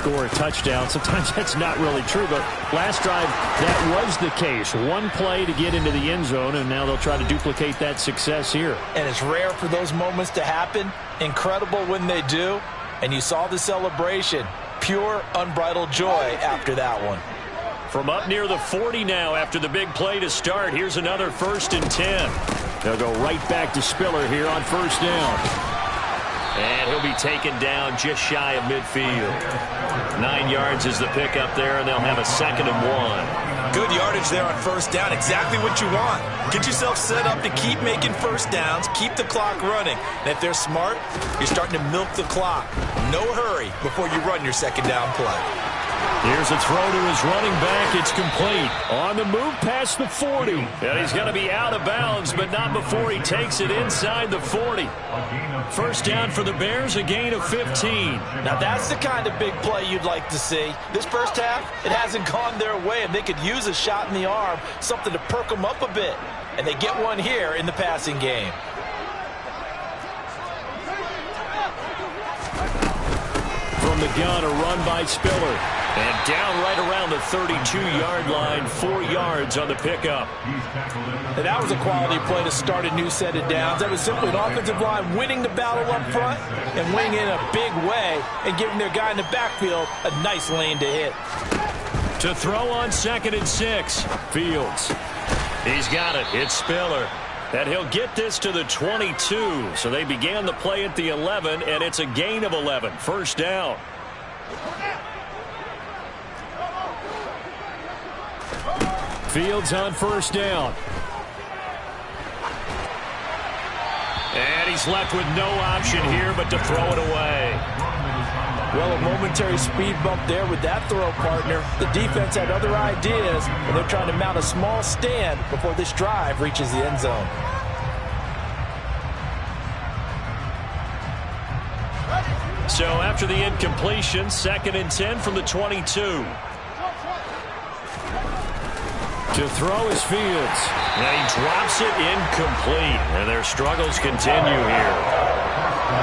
score a touchdown. Sometimes that's not really true, but last drive, that was the case. One play to get into the end zone, and now they'll try to duplicate that success here. And it's rare for those moments to happen. Incredible when they do. And you saw the celebration. Pure, unbridled joy after that one. From up near the 40 now after the big play to start. Here's another 1st and 10. They'll go right back to Spiller here on 1st down. And he'll be taken down just shy of midfield. 9 yards is the pickup there, and they'll have a 2nd and 1. Good yardage there on 1st down. Exactly what you want. Get yourself set up to keep making 1st downs, keep the clock running. And if they're smart, you're starting to milk the clock. No hurry before you run your 2nd down play. Here's a throw to his running back. It's complete. On the move past the 40. And he's going to be out of bounds, but not before he takes it inside the 40. 1st down for the Bears, a gain of 15. Now that's the kind of big play you'd like to see. This first half, it hasn't gone their way, and they could use a shot in the arm, something to perk them up a bit. And they get one here in the passing game. From the gun, a run by Spiller. And down right around the 32-yard line, 4 yards on the pickup. And that was a quality play to start a new set of downs. That was simply an offensive line winning the battle up front and winning in a big way and giving their guy in the backfield a nice lane to hit. To throw on 2nd and 6, Fields. He's got it. It's Spiller. And he'll get this to the 22. So they began the play at the 11, and it's a gain of 11. 1st down. Fields on 1st down. And he's left with no option here but to throw it away. Well, a momentary speed bump there with that throw, partner. The defense had other ideas, and they're trying to mount a small stand before this drive reaches the end zone. So after the incompletion, 2nd and 10 from the 22. To throw is Fields. And he drops it incomplete. And their struggles continue here.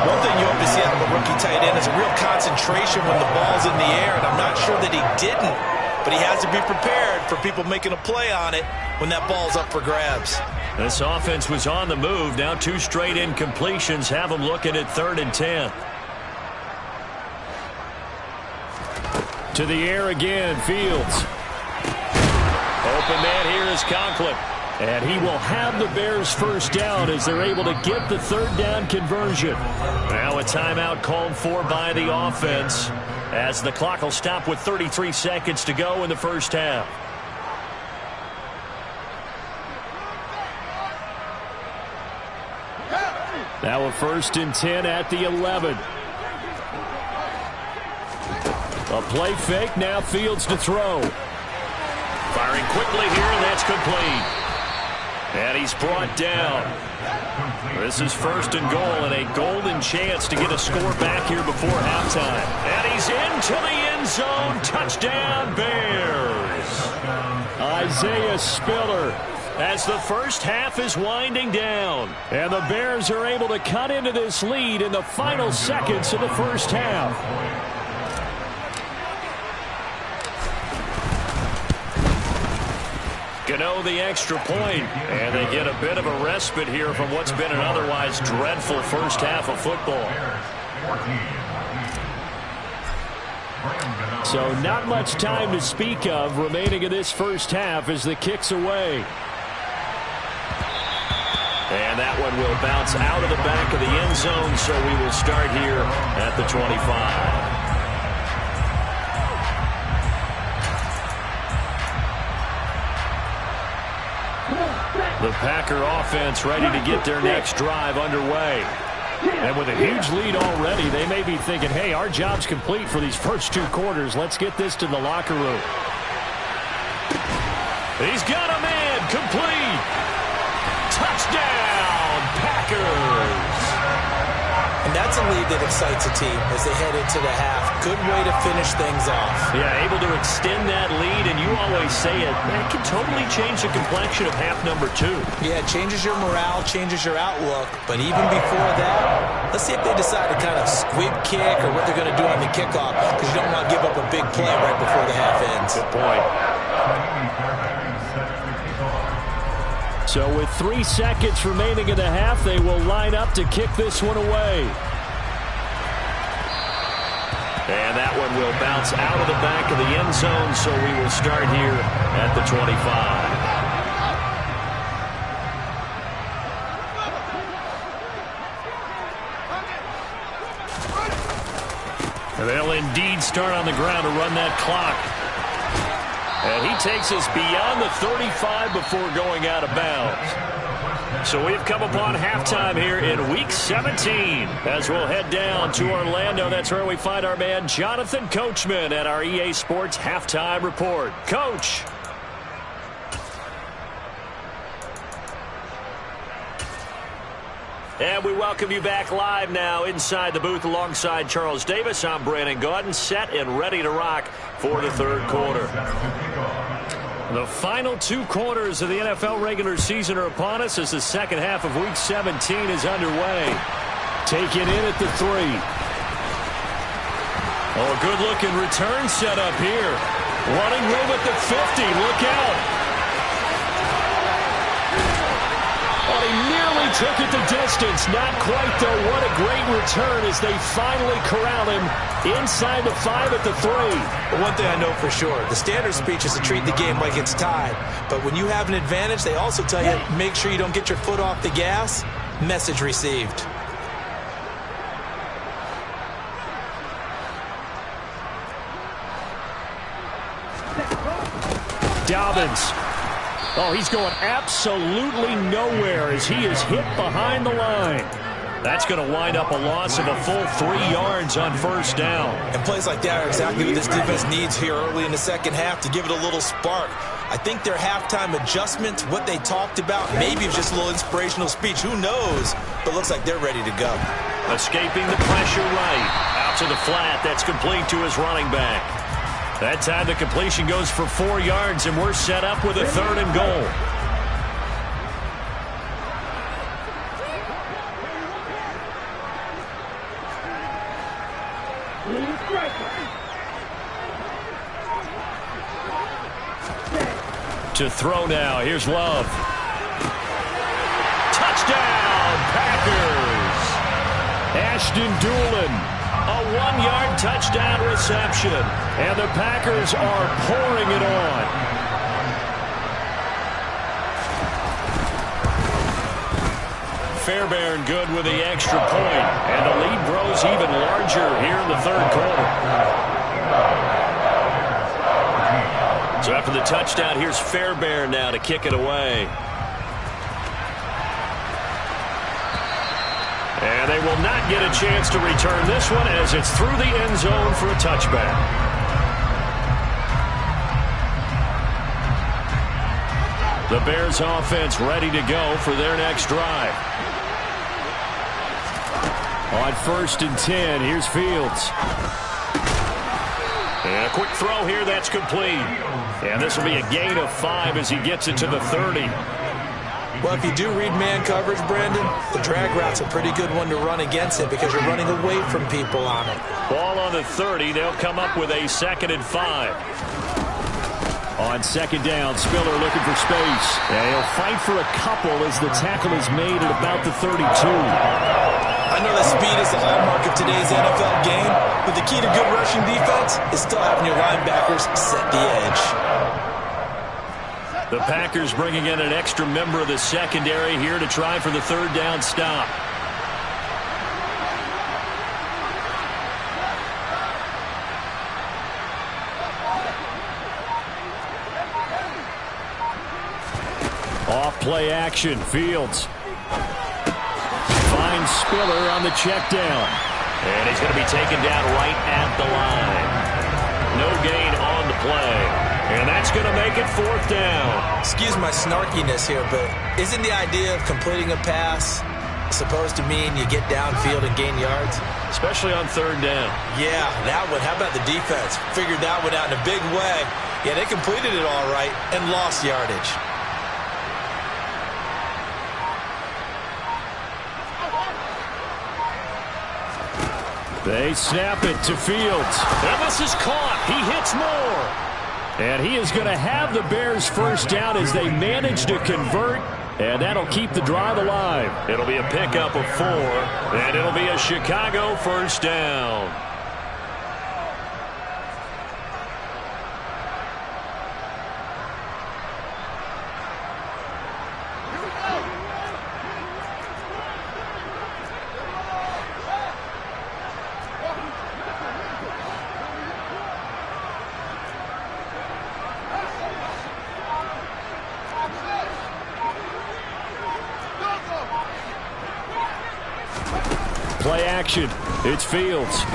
One thing you hope to see out of a rookie tight end is a real concentration when the ball's in the air, and I'm not sure that he didn't, but he has to be prepared for people making a play on it when that ball's up for grabs. This offense was on the move. Now 2 straight incompletions have them looking at 3rd and 10. To the air again, Fields. Open man here is Conklin. And he will have the Bears 1st down as they're able to get the 3rd down conversion. Now a timeout called for by the offense as the clock will stop with 33 seconds to go in the 1st half. Now a 1st and 10 at the 11. A play fake, now Fields to throw. Firing quickly here, and that's complete. And he's brought down. This is 1st and goal, and a golden chance to get a score back here before halftime. And he's into the end zone. Touchdown, Bears. Isaiah Spiller as the 1st half is winding down. And the Bears are able to cut into this lead in the final seconds of the 1st half. Gano the extra point, and they get a bit of a respite here from what's been an otherwise dreadful 1st half of football. So not much time to speak of remaining in this 1st half as the kick's away. And that one will bounce out of the back of the end zone, so we will start here at the 25. The Packer offense ready to get their next drive underway. And with a huge lead already, they may be thinking, hey, our job's complete for these first 2 quarters. Let's get this to the locker room. He's got a man complete. Touchdown, Packers. And that's That's a lead that excites a team as they head into the half. Good way to finish things off. Yeah, able to extend that lead, and you always say it can totally change the complexion of half number 2. Yeah, it changes your morale, changes your outlook. But even before that, let's see if they decide to kind of squib kick or what they're going to do on the kickoff, because you don't want to give up a big play right before the half ends. Good point. So with 3 seconds remaining in the half, they will line up to kick this one away. And that one will bounce out of the back of the end zone, so we will start here at the 25. And they'll indeed start on the ground to run that clock. And he takes us beyond the 35 before going out of bounds. So we've come upon halftime here in Week 17. As we'll head down to Orlando, that's where we find our man Jonathan Coachman at our EA Sports Halftime Report. Coach. And we welcome you back live now inside the booth alongside Charles Davis. I'm Brandon Gaudin, set and ready to rock for the third quarter. The final 2 quarters of the NFL regular season are upon us as the second half of Week 17 is underway. Taken in at the 3. Oh, good-looking return set up here. Running room at the 50. Look out. Oh, he nearly took it the distance. Not quite, though. What a great return as they finally corral him inside the 5 at the 3. Well, one thing I know for sure, the standard speech is to treat the game like it's tied. But when you have an advantage, they also tell you, make sure you don't get your foot off the gas. Message received. Dobbins. Oh, he's going absolutely nowhere as he is hit behind the line. That's going to wind up a loss of a full 3 yards on first down. And plays like that are exactly what this defense needs here early in the second half to give it a little spark. I think their halftime adjustment, what they talked about, maybe it was just a little inspirational speech. Who knows? But looks like they're ready to go. Escaping the pressure right. Out to the flat. That's complete to his running back. That time the completion goes for 4 yards, and we're set up with a 3rd and goal. To throw now. Here's Love. Touchdown, Packers. Ashton Doolin. A 1-yard touchdown reception. And the Packers are pouring it on. Fairbairn good with the extra point. And the lead grows even larger here in the third quarter. So after the touchdown, here's Fairbairn now to kick it away. And they will not get a chance to return this one as it's through the end zone for a touchback. The Bears offense ready to go for their next drive. On 1st and 10, here's Fields. And a quick throw here, that's complete. And this will be a gain of 5 as he gets it to the 30. Well, if you do read man coverage, Brandon, the drag route's a pretty good one to run against it because you're running away from people on it. Ball on the 30. They'll come up with a 2nd and 5. On 2nd down, Spiller looking for space. And he'll fight for a couple as the tackle is made at about the 32. I know that speed is the hallmark of today's NFL game, but the key to good rushing defense is still having your linebackers set the edge. The Packers bringing in an extra member of the secondary here to try for the 3rd down stop. Off play action, Fields. Finds Spiller on the check down. And he's going to be taken down right at the line. No gain on the play. And that's going to make it 4th down. Excuse my snarkiness here, but isn't the idea of completing a pass supposed to mean you get downfield and gain yards? Especially on third down. Yeah, that one. How about the defense? Figured that one out in a big way. Yeah, they completed it all right and lost yardage. They snap it to Fields. And this is caught. He hits Moore. And he is going to have the Bears first down as they manage to convert. And that'll keep the drive alive. It'll be a pickup of 4. And it'll be a Chicago first down. Play action. It's Fields. Oh,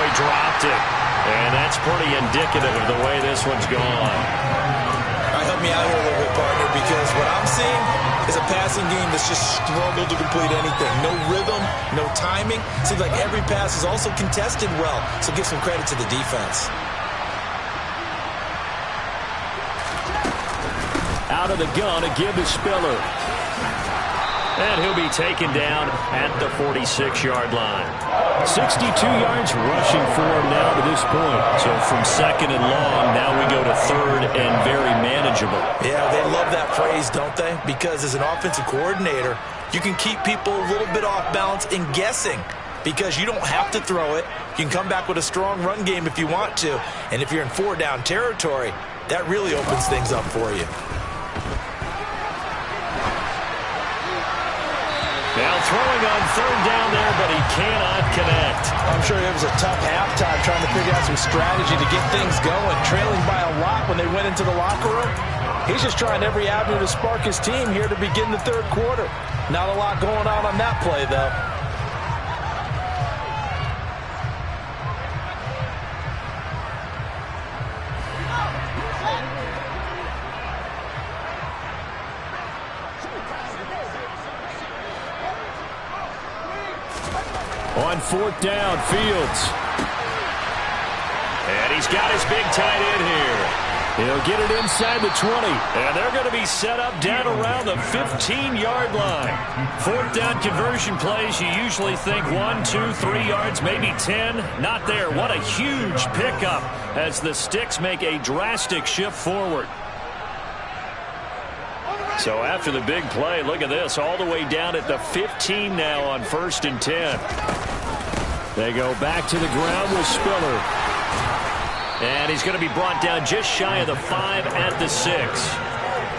he dropped it. And that's pretty indicative of the way this one's gone. All right, help me out here a little bit, partner, because what I'm seeing is a passing game that's just struggled to complete anything. No rhythm, no timing. Seems like every pass is also contested well, so give some credit to the defense. Out of the gun, a give to Spiller. And he'll be taken down at the 46-yard line. 62 yards rushing for him now to this point. So from second and long, now we go to third and very manageable. Yeah, they love that phrase, don't they? Because as an offensive coordinator, you can keep people a little bit off balance in guessing. Because you don't have to throw it. You can come back with a strong run game if you want to. And if you're in 4-down territory, that really opens things up for you. Now throwing on third down there, but he cannot connect. I'm sure it was a tough halftime trying to figure out some strategy to get things going. Trailing by a lot when they went into the locker room. He's just trying every avenue to spark his team here to begin the third quarter. Not a lot going on that play, though. On fourth down, Fields. And he's got his big tight end here. He'll get it inside the 20. And they're going to be set up down around the 15-yard line. Fourth down conversion plays, you usually think 1, 2, 3 yards, maybe 10. Not there. What a huge pickup as the Sticks make a drastic shift forward. So after the big play, look at this, all the way down at the 15 now on 1st and 10. They go back to the ground with Spiller. And he's going to be brought down just shy of the 5 at the 6.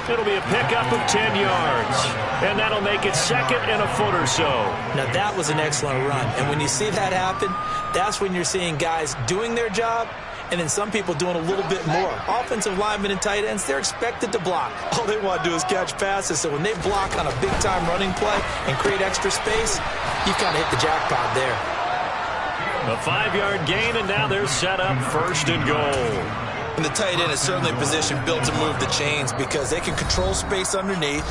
It'll be a pickup of 10 yards. And that'll make it second and a foot or so. Now that was an excellent run. And when you see that happen, that's when you're seeing guys doing their job and then some people doing a little bit more. Offensive linemen and tight ends, they're expected to block. All they want to do is catch passes. So when they block on a big-time running play and create extra space, you kind of hit the jackpot there. A 5-yard gain, and now they're set up 1st and goal. And the tight end is certainly a position built to move the chains because they can control space underneath.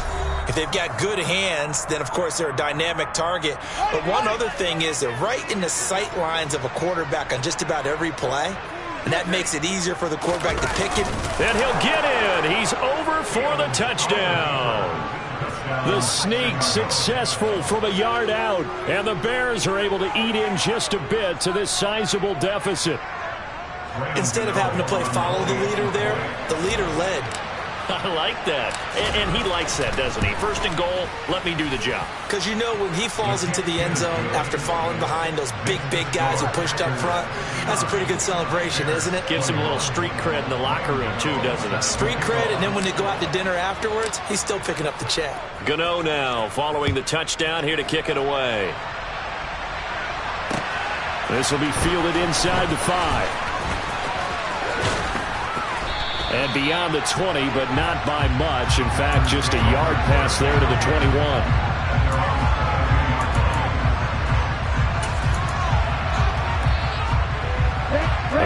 If they've got good hands, then, of course, they're a dynamic target. But one other thing is they're right in the sight lines of a quarterback on just about every play. And that makes it easier for the quarterback to pick it. And he'll get in. He's over for the touchdown. The sneak successful from a yard out. And the Bears are able to eat in just a bit to this sizable deficit. Instead of having to play follow the leader there, the leader led. I like that. And he likes that, doesn't he? 1st and goal, let me do the job. Because you know when he falls into the end zone after falling behind those big guys who pushed up front, that's a pretty good celebration, isn't it? Gives him a little street cred in the locker room, too, doesn't it? Street cred, and then when they go out to dinner afterwards, he's still picking up the check. Gano now following the touchdown here to kick it away. This will be fielded inside the 5. And beyond the 20, but not by much. In fact, just a yard pass there to the 21.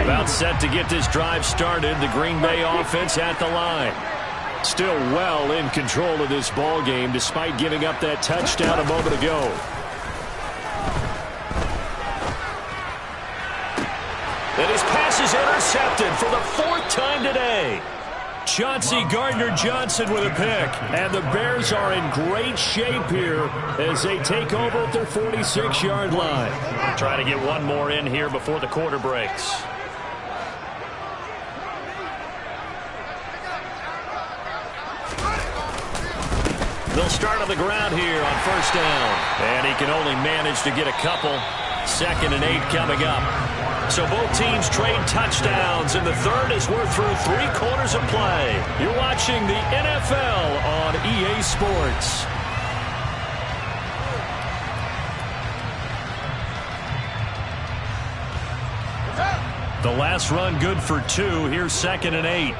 About set to get this drive started. The Green Bay offense at the line. Still well in control of this ball game despite giving up that touchdown a moment ago. And his pass is intercepted for the 4th time today. Chauncey Gardner-Johnson with a pick. And the Bears are in great shape here as they take over at their 46-yard line. Trying to get one more in here before the quarter breaks. They'll start on the ground here on 1st down. And he can only manage to get a couple. 2nd and 8 coming up. So both teams trade touchdowns, and the 3rd as we're through 3 quarters of play. You're watching the NFL on EA Sports. The last run good for 2. Here's 2nd and 8.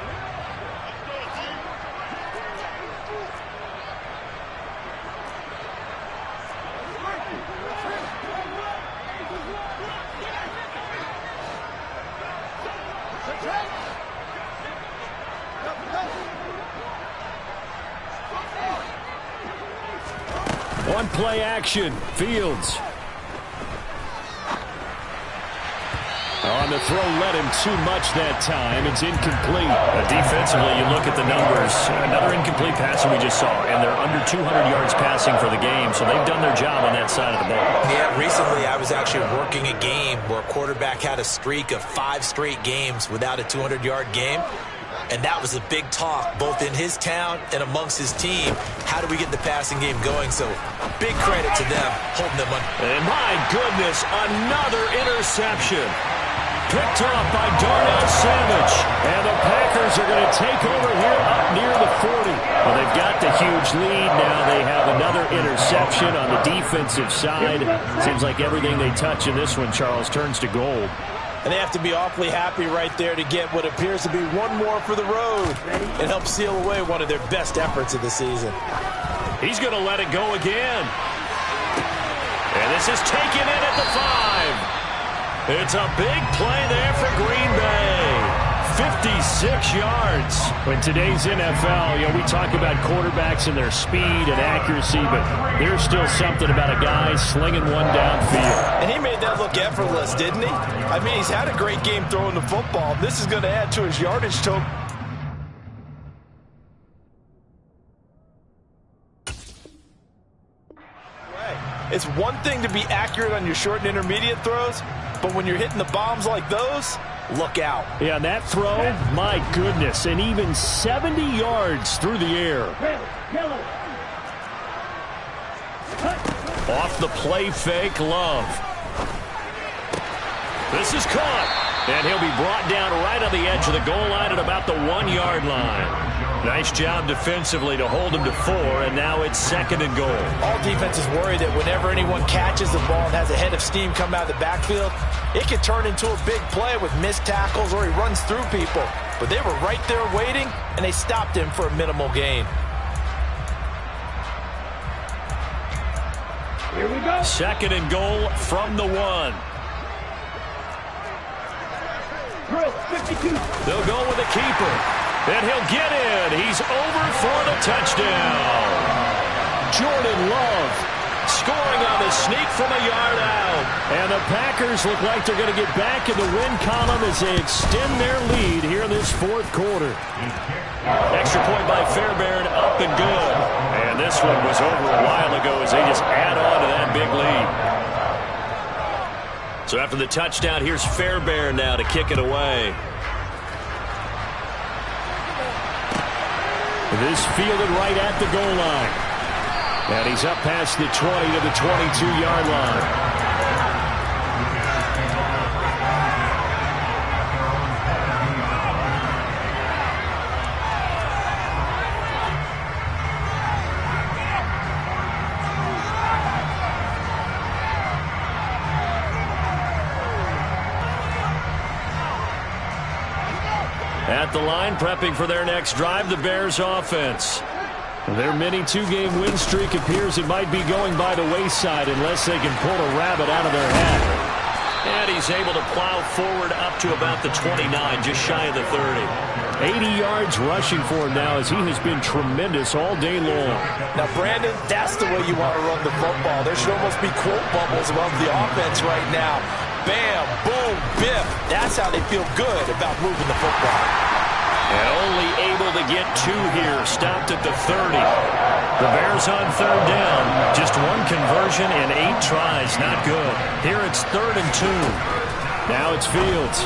On play action, Fields. On the throw, led him too much that time. It's incomplete. Defensively, you look at the numbers. Another incomplete pass that we just saw, and they're under 200 yards passing for the game, so they've done their job on that side of the ball. Yeah, recently I was actually working a game where a quarterback had a streak of 5 straight games without a 200-yard game. And that was a big talk, both in his town and amongst his team. How do we get the passing game going? So, big credit to them, holding them under. And my goodness, another interception. Picked off by Darnell Savage. And the Packers are going to take over here up near the 40. Well, they've got the huge lead. Now they have another interception on the defensive side. Seems like everything they touch in this one, Charles, turns to gold. And they have to be awfully happy right there to get what appears to be one more for the road and help seal away one of their best efforts of the season. He's going to let it go again. And this is taken in at the 5. It's a big play there for Green Bay. 56 yards. In today's NFL, we talk about quarterbacks and their speed and accuracy, but there's still something about a guy slinging one downfield. And he made that look effortless, didn't he? I mean, he's had a great game throwing the football. This is going to add to his yardage total. It's one thing to be accurate on your short and intermediate throws, but when you're hitting the bombs like those, look out. Yeah, that throw, my goodness, and even 70 yards through the air. Off the play fake, Love. This is caught, and he'll be brought down right on the edge of the goal line at about the 1-yard line. Nice job defensively to hold him to 4, and now it's 2nd and goal. All defenses worry that whenever anyone catches the ball and has a head of steam come out of the backfield, it can turn into a big play with missed tackles or he runs through people. But they were right there waiting, and they stopped him for a minimal gain. Here we go. 2nd and goal from the 1. Drill, 52. They'll go with the keeper. And he'll get in. He's over for the touchdown. Jordan Love scoring on the sneak from a yard out. And the Packers look like they're going to get back in the win column as they extend their lead here in this 4th quarter. Extra point by Fairbairn, up and good. And this one was over a while ago as they just add on to that big lead. So after the touchdown, here's Fairbairn now to kick it away. This fielded right at the goal line. And he's up past the 20 to the 22-yard line. At the line, prepping for their next drive, the Bears offense. Their mini 2-game win streak appears it might be going by the wayside unless they can pull a rabbit out of their hat. And he's able to plow forward up to about the 29, just shy of the 30. 80 yards rushing for him now as he has been tremendous all day long. Now, Brandon, that's the way you want to run the football. There should almost be quote bubbles above the offense right now. Bam, boom, biff. That's how they feel good about moving the football. And only able to get 2 here, stopped at the 30. The Bears on 3rd down. Just 1 conversion and 8 tries. Not good. Here it's 3rd and 2. Now it's Fields.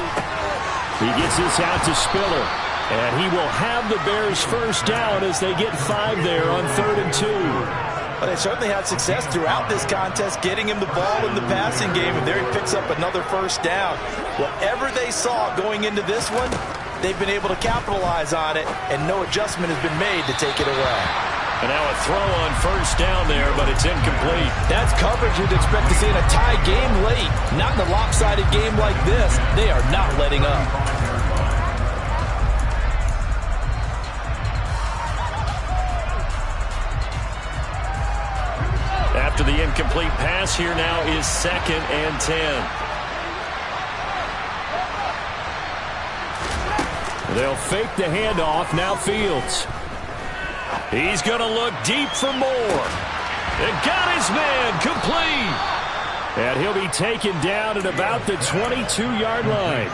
He gets this out to Spiller. And he will have the Bears first down as they get 5 there on 3rd and 2. Well, they certainly had success throughout this contest, getting him the ball in the passing game, and there he picks up another first down. Whatever they saw going into this one, they've been able to capitalize on it, and no adjustment has been made to take it away. And now a throw on first down there, but it's incomplete. That's coverage you'd expect to see in a tie game late. Not in a lopsided game like this. They are not letting up. After the incomplete pass, here now is 2nd and 10. They'll fake the handoff. Now Fields. He's going to look deep for more. And got his man complete. And he'll be taken down at about the 22-yard line.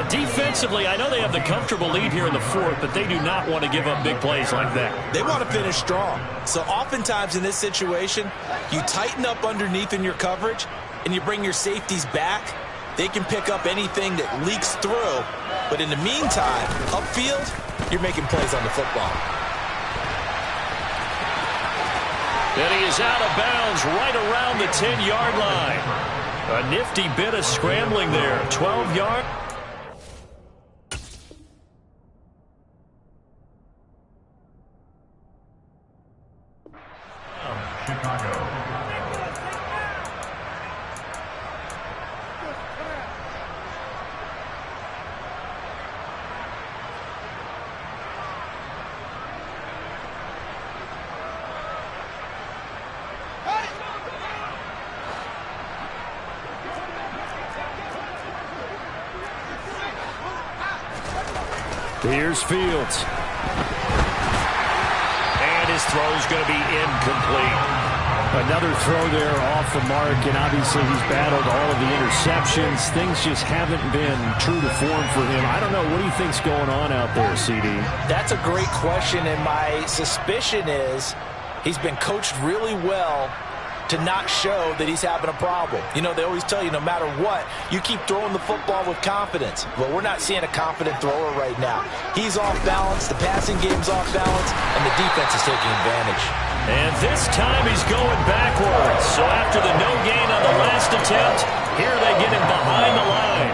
Defensively, I know they have the comfortable lead here in the 4th, but they do not want to give up big plays like that. They want to finish strong. So oftentimes in this situation, you tighten up underneath in your coverage, and you bring your safeties back. They can pick up anything that leaks through. But in the meantime, upfield, you're making plays on the football. And he is out of bounds right around the 10-yard line. A nifty bit of scrambling there. 12 yards. Here's Fields. And his throw's going to be incomplete. Another throw there off the mark, and obviously he's battled all of the interceptions. Things just haven't been true to form for him. I don't know. What do you think's going on out there, CD? That's a great question, and my suspicion is he's been coached really well to not show that he's having a problem. You know, they always tell you no matter what, you keep throwing the football with confidence. But we're not seeing a confident thrower right now. He's off balance, the passing game's off balance, and the defense is taking advantage. And this time he's going backwards. So after the no gain on the last attempt, here they get him behind the line.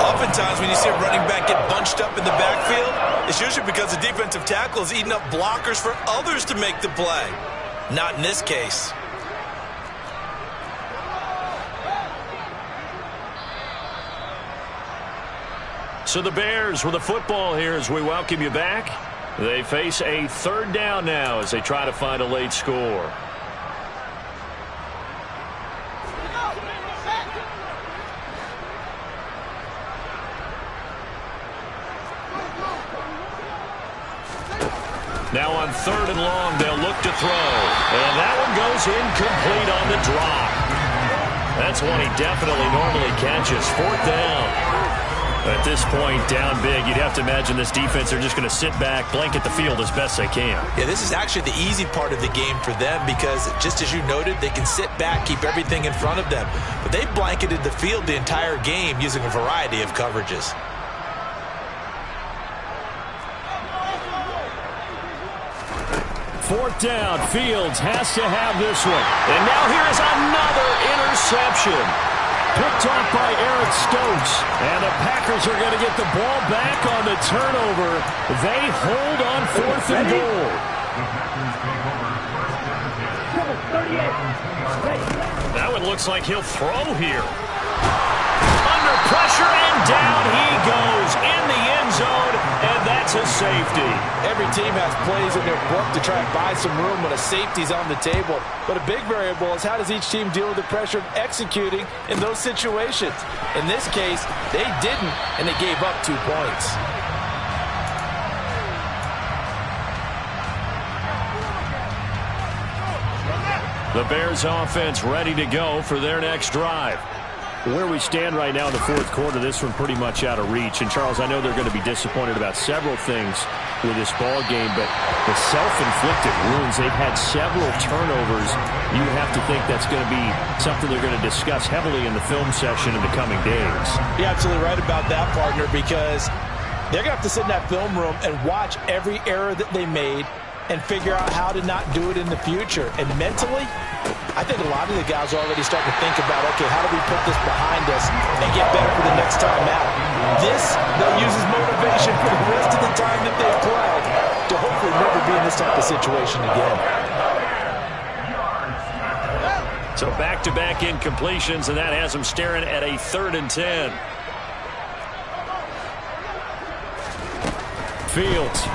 Oftentimes when you see a running back get bunched up in the backfield, it's usually because the defensive tackle is eating up blockers for others to make the play. Not in this case. So the Bears with the football here as we welcome you back. They face a 3rd down now as they try to find a late score. Now on 3rd and long, they'll look to throw. And that one goes incomplete on the drop. That's one he definitely normally catches. 4th down. At this point, down big, you'd have to imagine this defense are just going to sit back, blanket the field as best they can. Yeah, this is actually the easy part of the game for them because, just as you noted, they can sit back, keep everything in front of them. But they blanketed the field the entire game using a variety of coverages. Fourth down, Fields has to have this one. And now here is another interception. Picked off by Eric Stokes. And the Packers are going to get the ball back on the turnover. They hold on 4th and goal. That one looks like he'll throw here. Under pressure, and down he goes in the end zone. And that's a safety. Every team has plays in their book to try and buy some room when a safety's on the table. But a big variable is how does each team deal with the pressure of executing in those situations. In this case, they didn't, and they gave up 2 points. The Bears offense ready to go for their next drive. Where we stand right now in the fourth quarter, this one pretty much out of reach. And, Charles, I know they're going to be disappointed about several things with this ball game, but the self-inflicted wounds, they've had several turnovers. You have to think that's going to be something they're going to discuss heavily in the film session in the coming days. You're absolutely right about that, partner, because they're going to have to sit in that film room and watch every error that they made and figure out how to not do it in the future. And mentally, I think a lot of the guys are already starting to think about, okay, how do we put this behind us and get better for the next time out? This, they'll use as motivation for the rest of the time that they play to hopefully never be in this type of situation again. So back-to-back incompletions, and that has them staring at a 3rd and 10. Fields.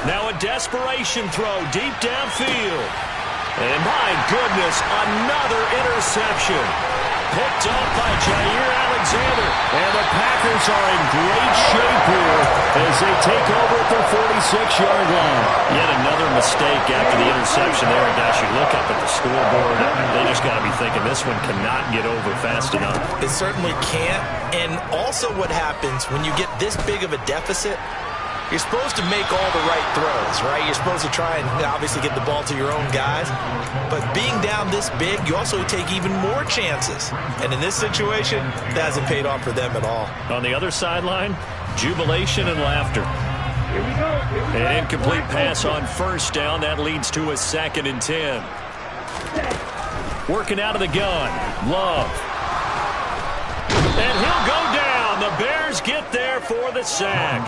Now a desperation throw deep downfield. And my goodness, another interception. Picked off by Jair Alexander. And the Packers are in great shape here as they take over at their 46-yard line. Yet another mistake after the interception there. And guys, you look up at the scoreboard, they just got to be thinking this one cannot get over fast enough. It certainly can't. And also what happens when you get this big of a deficit, you're supposed to make all the right throws, right? You're supposed to try and obviously get the ball to your own guys. But being down this big, you also take even more chances. And in this situation, that hasn't paid off for them at all. On the other sideline, jubilation and laughter. An incomplete pass on 1st down. That leads to a 2nd and 10. Working out of the gun. Love. And he'll go down. The Bears get there for the sack.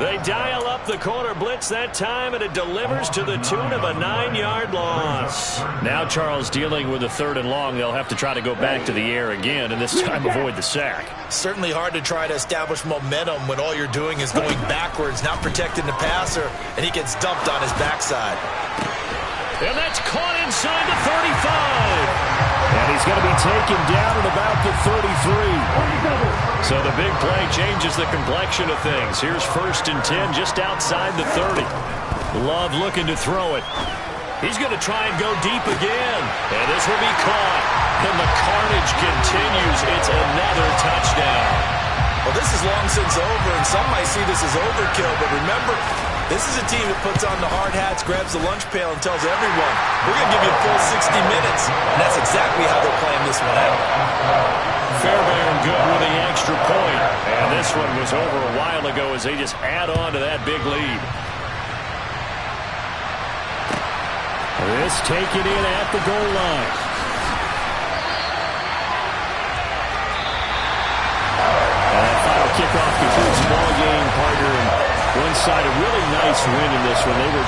They dial up the corner blitz that time, and it delivers to the tune of a 9-yard loss. Now Charles dealing with a 3rd and long. They'll have to try to go back to the air again, and this time avoid the sack. Certainly hard to try to establish momentum when all you're doing is going backwards, not protecting the passer, and he gets dumped on his backside. And that's caught inside the 35. And he's going to be taken down at about the 33. So the big play changes the complexion of things. Here's 1st and 10 just outside the 30. Love looking to throw it. He's going to try and go deep again. And this will be caught. And the carnage continues. It's another touchdown. Well, this is long since over, and some might see this as overkill. But remember, this is a team that puts on the hard hats, grabs the lunch pail, and tells everyone, we're going to give you a full 60 minutes. And that's exactly how they're playing this one out. Fairbairn good with the extra point. And this one was over a while ago as they just add on to that big lead. This taken in at the goal line. And that final kickoff concludes the ball game, partner. And one side, a really nice win in this one. They were